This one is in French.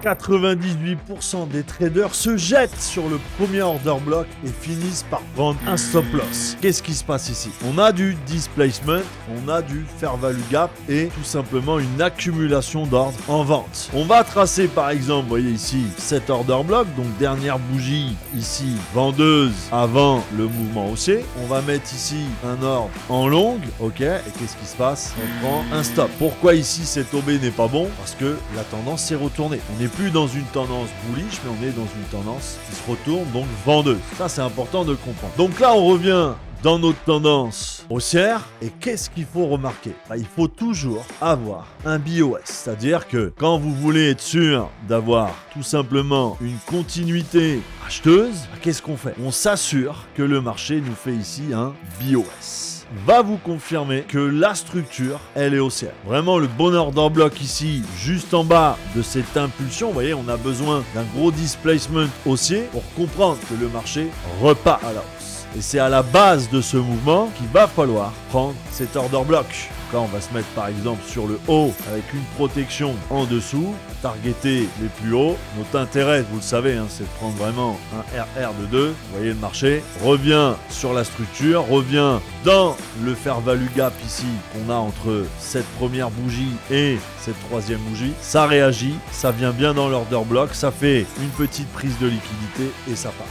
98% des traders se jettent sur le premier order block et finissent par prendre un stop loss. Qu'est-ce qui se passe ici? On a du displacement, on a du fair value gap et tout simplement une accumulation d'ordres en vente. On va tracer par exemple, vous voyez ici, cet order block, donc dernière bougie ici, vendeuse avant le mouvement haussier. On va mettre ici un ordre en longue, ok, et qu'est-ce qui se passe? On prend un stop. Pourquoi ici cet OB n'est pas bon? Parce que la tendance s'est retournée. On n'est plus dans une tendance bullish, mais on est dans une tendance qui se retourne, donc vendeuse. Ça, c'est important de comprendre. Donc là, on revient dans notre tendance haussière. Et qu'est-ce qu'il faut remarquer? Il faut toujours avoir un BOS. C'est-à-dire que quand vous voulez être sûr d'avoir tout simplement une continuité acheteuse, qu'est-ce qu'on fait? On s'assure que le marché nous fait ici un BOS. Va vous confirmer que la structure, elle est haussière. Vraiment, le bon order block ici, juste en bas de cette impulsion, vous voyez, on a besoin d'un gros displacement haussier pour comprendre que le marché repart à la hausse. Et c'est à la base de ce mouvement qu'il va falloir prendre cet order block. Quand on va se mettre par exemple sur le haut avec une protection en dessous, targeter les plus hauts. Notre intérêt, vous le savez, c'est de prendre vraiment un RR de 2. Vous voyez le marché revient sur la structure, revient dans le fair value gap ici qu'on a entre cette première bougie et cette troisième bougie. Ça réagit, ça vient bien dans l'order block, ça fait une petite prise de liquidité et ça part.